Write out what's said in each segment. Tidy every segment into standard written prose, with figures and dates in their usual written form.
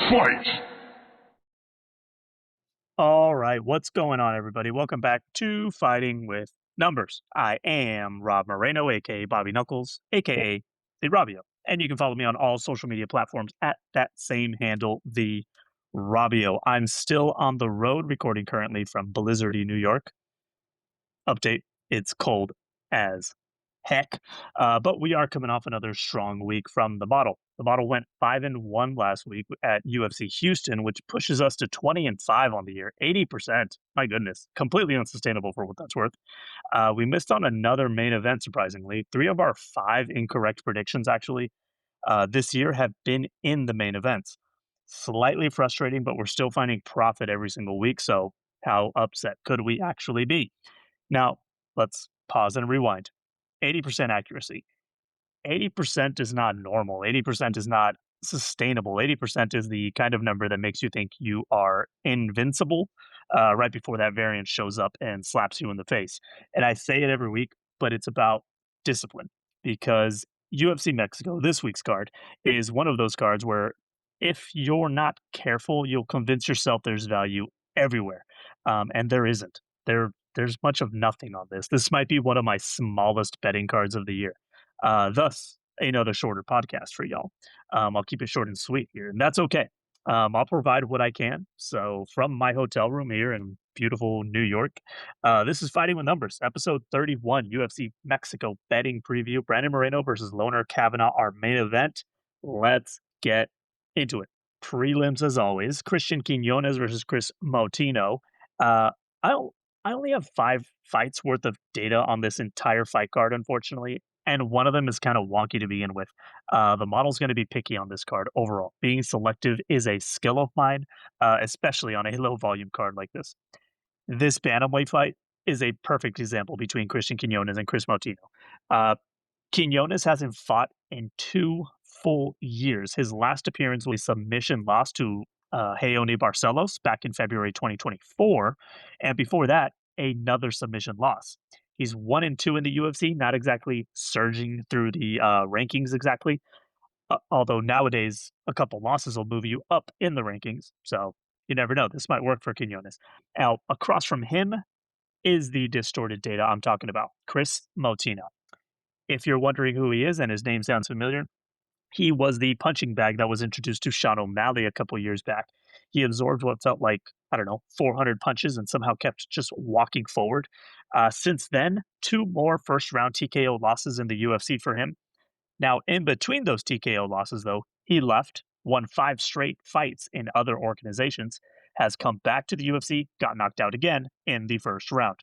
Fight! All right, what's going on, everybody? Welcome back to Fighting with Numbers. I am Rob Moreno, aka Bobby Knuckles, aka the Robbio, and you can follow me on all social media platforms at that same handle, the Robbio. I'm still on the road, recording currently from blizzardy New York. Update: it's cold as heck, but we are coming off another strong week from the model. The model went 5-1 last week at UFC Houston, which pushes us to 20-5 on the year, 80%. My goodness, completely unsustainable for what that's worth. We missed on another main event, surprisingly. 3 of our 5 incorrect predictions, actually, this year have been in the main events. Slightly frustrating, but we're still finding profit every single week. So, how upset could we actually be? Now, let's pause and rewind. 80% accuracy. 80% is not normal. 80% is not sustainable. 80% is the kind of number that makes you think you are invincible right before that variant shows up and slaps you in the face. And I say it every week, but it's about discipline because UFC Mexico, this week's card, is one of those cards where if you're not careful, you'll convince yourself there's value everywhere. And there isn't. There's much of nothing on this. This might be one of my smallest betting cards of the year. Thus, another shorter podcast for y'all. I'll keep it short and sweet here, and that's okay. I'll provide what I can. So, from my hotel room here in beautiful New York, this is Fighting with Numbers, episode 31, UFC Mexico betting preview. Brandon Moreno versus Lone'er Kavanagh, our main event. Let's get into it. Prelims, as always. Cristian Quiñonez versus Kris Moutinho. Uh, I I only have 5 fights worth of data on this entire fight card, unfortunately, and one of them is kind of wonky to begin with. The model's going to be picky on this card overall. Being selective is a skill of mine, especially on a low volume card like this. This bantamweight fight is a perfect example between Cristian Quiñonez and Kris Moutinho. Uh, Quiñonez hasn't fought in 2 full years. His last appearance was a submission loss to Heoni Barcelos back in February 2024, and before that, another submission loss. He's 1-2 in the UFC, not exactly surging through the rankings exactly. Although nowadays, a couple losses will move you up in the rankings, so you never know. This might work for Quiñonez. Now, across from him is the distorted data I'm talking about, Kris Moutinho. If you're wondering who he is and his name sounds familiar, he was the punching bag that was introduced to Sean O'Malley a couple years back. He absorbed what felt like, I don't know, 400 punches and somehow kept just walking forward. Since then, 2 more first round TKO losses in the UFC for him. Now, in between those TKO losses, though, he left, won 5 straight fights in other organizations, has come back to the UFC, got knocked out again in the first round.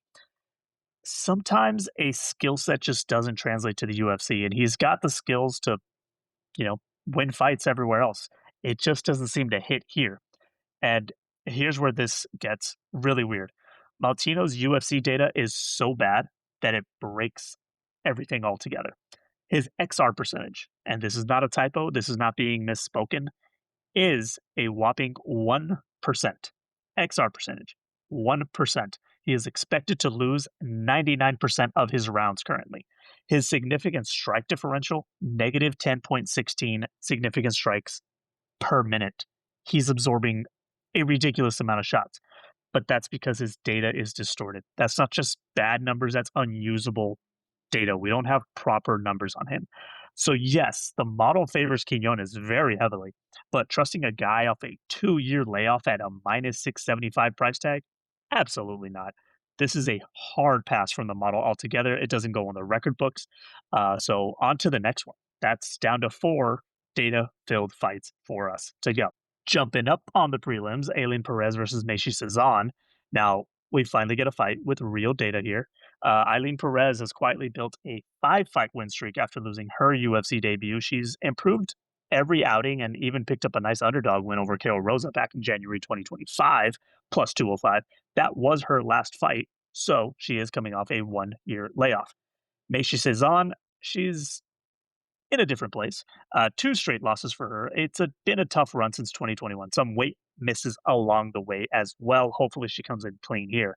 Sometimes a skill set just doesn't translate to the UFC, and he's got the skills to win fights everywhere else. It just doesn't seem to hit here. And here's where this gets really weird. Moutinho's UFC data is so bad that it breaks everything altogether. His XR percentage, and this is not a typo, this is not being misspoken, is a whopping 1%. XR percentage, 1%. He is expected to lose 99% of his rounds currently. His significant strike differential, negative 10.16 significant strikes per minute. He's absorbing a ridiculous amount of shots, but that's because his data is distorted. That's not just bad numbers, that's unusable data. We don't have proper numbers on him. So yes, the model favors Quiñonez very heavily, but trusting a guy off a 2-year layoff at a minus 675 price tag? Absolutely not. This is a hard pass from the model altogether. It doesn't go on the record books. So on to the next one. That's down to 4 data-filled fights for us to go. Jumping up on the prelims, Ailín Pérez versus Macy Chiasson. Now, we finally get a fight with real data here. Ailín Pérez has quietly built a 5-fight win streak after losing her UFC debut. She's improved every outing and even picked up a nice underdog win over Carol Rosa back in January 2025, plus 205. That was her last fight, so she is coming off a 1-year layoff. Macy Chiasson, she's in a different place. 2 straight losses for her. It's been a tough run since 2021. Some weight misses along the way as well. Hopefully she comes in clean here.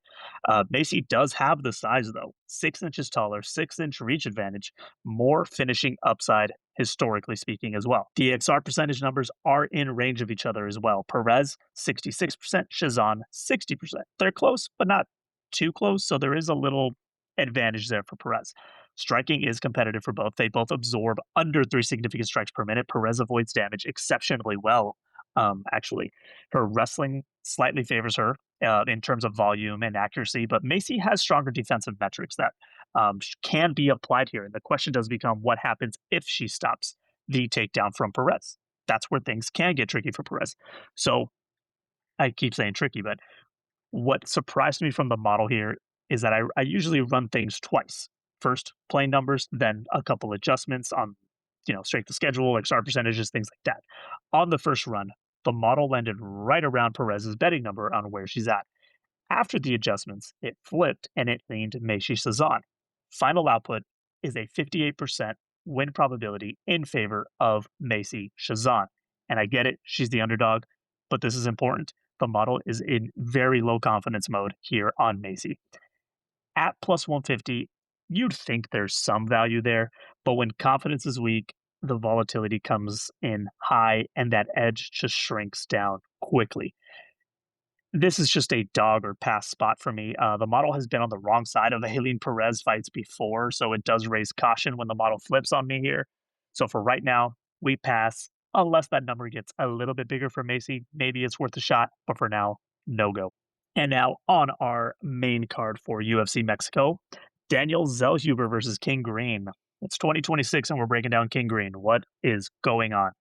Macy does have the size, though. 6 inches taller, 6-inch reach advantage, more finishing upside historically speaking, as well. DXR percentage numbers are in range of each other as well. Perez, 66%, Chiasson, 60%. They're close, but not too close, so there is a little advantage there for Perez. Striking is competitive for both. They both absorb under 3 significant strikes per minute. Perez avoids damage exceptionally well, actually. Her wrestling slightly favors her in terms of volume and accuracy, but Macy has stronger defensive metrics that can be applied here. And the question does become what happens if she stops the takedown from Perez? That's where things can get tricky for Perez. So I keep saying tricky, but what surprised me from the model here is that I usually run things twice. First, plain numbers, then a couple adjustments on, strength of schedule, like star percentages, things like that. On the first run, the model landed right around Perez's betting number on where she's at. After the adjustments, it flipped and it leaned Macy Chiasson. Final output is a 58% win probability in favor of Macy Chiasson. And I get it, she's the underdog, but this is important. The model is in very low confidence mode here on Macy. At plus 150, you'd think there's some value there, but when confidence is weak, the volatility comes in high and that edge just shrinks down quickly. This is just a dog or pass spot for me. The model has been on the wrong side of the Ailín Pérez fights before, so it does raise caution when the model flips on me here. So for right now, we pass. Unless that number gets a little bit bigger for Macy, maybe it's worth a shot, but for now, no go. And now on our main card for UFC Mexico, Daniel Zellhuber versus King Green. It's 2026 and we're breaking down King Green. What is going on?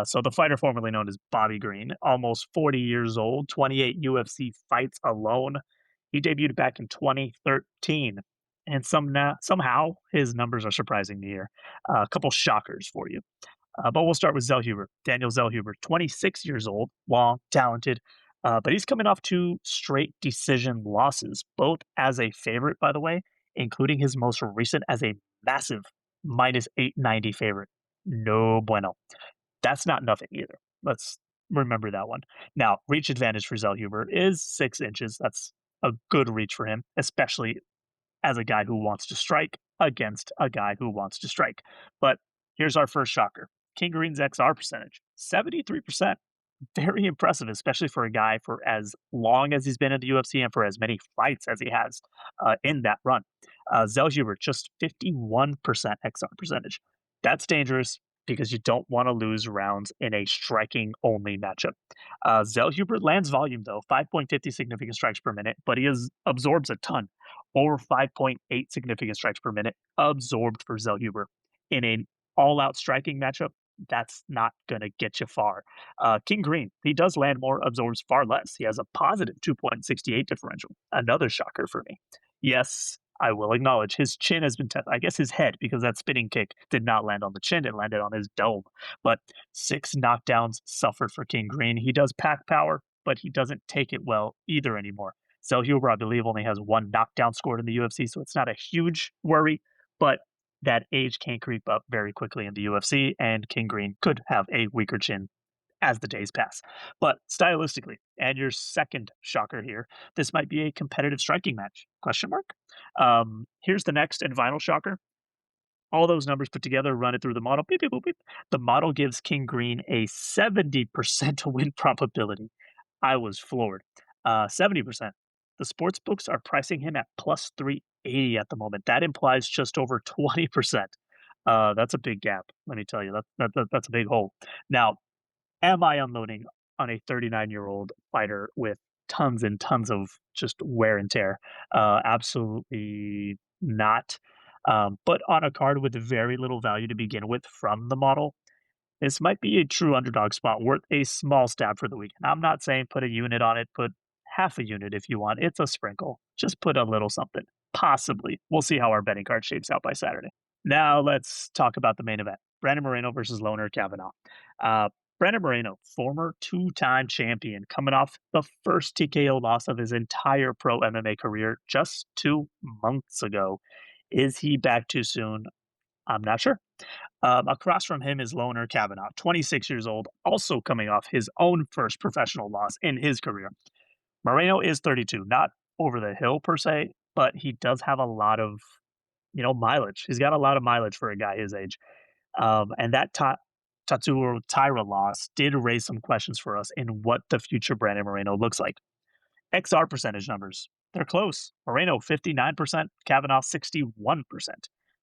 So the fighter formerly known as Bobby Green, almost 40 years old, 28 UFC fights alone. He debuted back in 2013. And somehow his numbers are surprising me here. A couple shockers for you. But we'll start with Zellhuber. Daniel Zellhuber, 26 years old, long, talented, but he's coming off 2 straight decision losses, both as a favorite, by the way, including his most recent as a massive minus 890 favorite. No bueno. That's not nothing either. Let's remember that one. Now, reach advantage for Zellhuber is 6 inches. That's a good reach for him, especially as a guy who wants to strike against a guy who wants to strike. But here's our first shocker. King Green's XR percentage, 73%. Very impressive, especially for a guy for as long as he's been in the UFC and for as many fights as he has in that run. Zellhuber, just 51% XR percentage. That's dangerous because you don't want to lose rounds in a striking only matchup. Zellhuber lands volume though, 5.50 significant strikes per minute, but absorbs a ton, over 5.8 significant strikes per minute absorbed for Zellhuber. In an all-out striking matchup, that's not going to get you far. King Green, he does land more, absorbs far less. He has a positive 2.68 differential. Another shocker for me. Yes, I will acknowledge his chin has been I guess his head, because that spinning kick did not land on the chin, it landed on his dome. But 6 knockdowns suffered for King Green. He does pack power, but he doesn't take it well either anymore. Zellhuber, I believe, only has 1 knockdown scored in the UFC, so it's not a huge worry, but that age can creep up very quickly in the UFC, and King Green could have a weaker chin as the days pass. But stylistically, and your second shocker here, this might be a competitive striking match? Question mark. Here's the next and final shocker. All those numbers put together, run it through the model. Beep, beep, boop, beep. The model gives King Green a 70% win probability. I was floored. 70%. The sports books are pricing him at plus 380 at the moment. That implies just over 20%. That's a big gap. Let me tell you, that's a big hole. Now, am I unloading on a 39-year-old fighter with tons and tons of just wear and tear? Absolutely not. But on a card with very little value to begin with from the model, this might be a true underdog spot worth a small stab for the weekend. I'm not saying put a unit on it, put half a unit if you want. It's a sprinkle. Just put a little something. Possibly. We'll see how our betting card shapes out by Saturday. Now let's talk about the main event. Brandon Moreno versus Lone'er Kavanagh. Brandon Moreno, former 2-time champion, coming off the first TKO loss of his entire pro MMA career just 2 months ago. Is he back too soon? I'm not sure. Across from him is Lone'er Kavanagh, 26 years old, also coming off his own first professional loss in his career. Moreno is 32, not over the hill per se, but he does have a lot of, mileage. He's got a lot of mileage for a guy his age. And that Tatsuro Taira loss did raise some questions for us in what the future Brandon Moreno looks like. XR percentage numbers, they're close. Moreno 59%, Kavanagh 61%.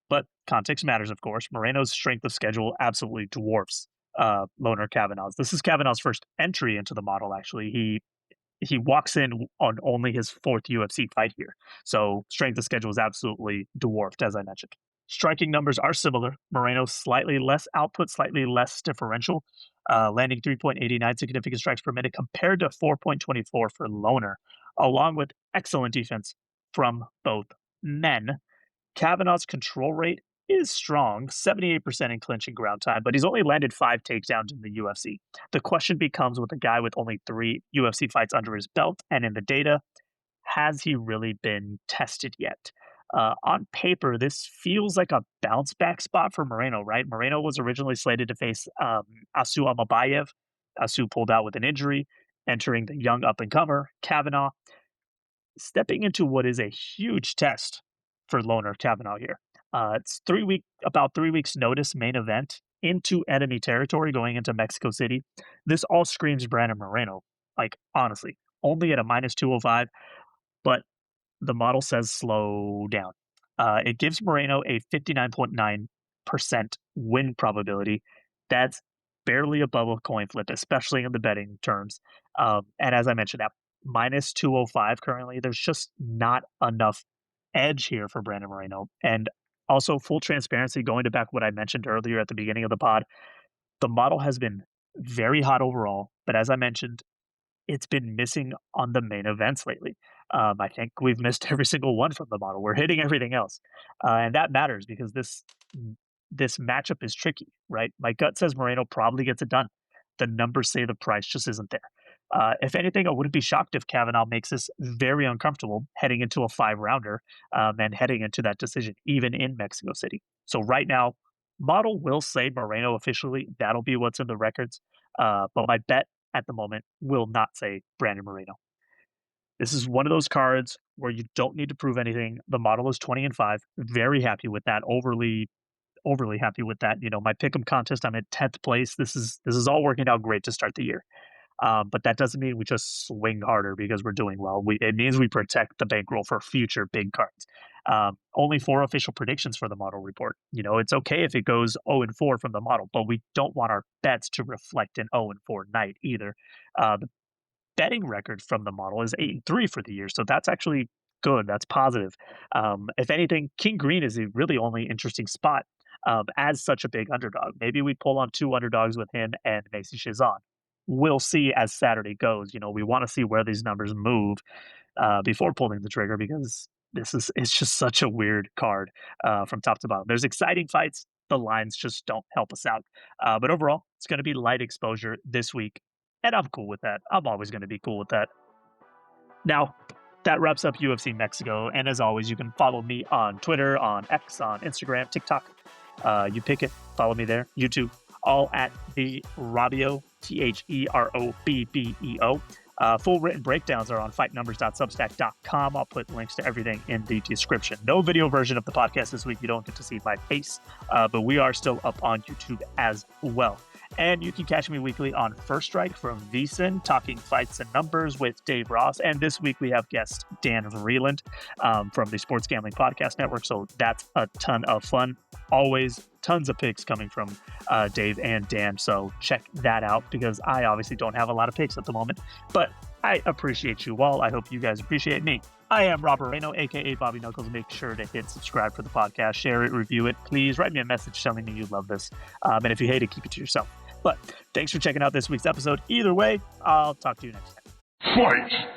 But context matters, of course. Moreno's strength of schedule absolutely dwarfs Lone'er Kavanagh's. This is Kavanagh's first entry into the model, actually. He walks in on only his fourth UFC fight here. So strength of schedule is absolutely dwarfed, as I mentioned. Striking numbers are similar. Moreno slightly less output, slightly less differential, landing 3.89 significant strikes per minute compared to 4.24 for Lone'er, along with excellent defense from both men. Kavanagh's control rate is strong, 78% in clinch and ground time, but he's only landed 5 takedowns in the UFC. The question becomes, with a guy with only 3 UFC fights under his belt and in the data, has he really been tested yet? On paper, this feels like a bounce back spot for Moreno, right? Moreno was originally slated to face Asu Amabayev. Asu pulled out with an injury, entering the young up and comer, Kavanagh, stepping into what is a huge test for Lone'er Kavanagh here. It's about 3 weeks notice main event into enemy territory going into Mexico City. This all screams Brandon Moreno. Like, honestly, only at a minus 205, but the model says slow down. It gives Moreno a 59.9% win probability. That's barely above a coin flip, especially in the betting terms. And as I mentioned, at minus 205 currently, there's just not enough edge here for Brandon Moreno. And also, full transparency, going to back what I mentioned earlier at the beginning of the pod, the model has been very hot overall, but as I mentioned, it's been missing on the main events lately. I think we've missed every single one from the model. We're hitting everything else, and that matters because this matchup is tricky, right? My gut says Moreno probably gets it done. The numbers say the price just isn't there. If anything, I wouldn't be shocked if Kavanagh makes this very uncomfortable heading into a 5-rounder and heading into that decision, even in Mexico City. So right now, model will say Moreno officially. That'll be what's in the records. But my bet at the moment will not say Brandon Moreno. This is one of those cards where you don't need to prove anything. The model is 20-5. Very happy with that. Overly happy with that. You know, my pick'em contest, I'm at 10th place. This is all working out great to start the year. But that doesn't mean we just swing harder because we're doing well. It means we protect the bankroll for future big cards. Only 4 official predictions for the model report. You know, it's okay if it goes 0-4 from the model, but we don't want our bets to reflect an 0-4 night either. The betting record from the model is 8-3 for the year, so that's actually good. That's positive. If anything, King Green is a really only interesting spot as such a big underdog. Maybe we pull on 2 underdogs with him and Macy Chiasson. We'll see as Saturday goes. You know, we want to see where these numbers move before pulling the trigger because it's just such a weird card from top to bottom. There's exciting fights. The lines just don't help us out. But overall, it's going to be light exposure this week, and I'm cool with that. I'm always going to be cool with that. Now, that wraps up UFC Mexico. And as always, you can follow me on Twitter, on X, on Instagram, TikTok. You pick it. Follow me there. YouTube. All at the Robio, TheRobbeo. Full written breakdowns are on fightnumbers.substack.com. I'll put links to everything in the description. No video version of the podcast this week. You don't get to see my face, but we are still up on YouTube as well. And you can catch me weekly on First Strike from VSiN, talking fights and numbers with Dave Ross. And this week we have guest Dan Vreeland from the Sports Gambling Podcast Network. So that's a ton of fun. Always tons of picks coming from Dave and Dan. So check that out because I obviously don't have a lot of picks at the moment. But I appreciate you all. I hope you guys appreciate me. I am Rob Moreno, a.k.a. Bobby Knuckles. Make sure to hit subscribe for the podcast. Share it, review it. Please write me a message telling me you love this. And if you hate it, keep it to yourself. But thanks for checking out this week's episode. Either way, I'll talk to you next time. Fight!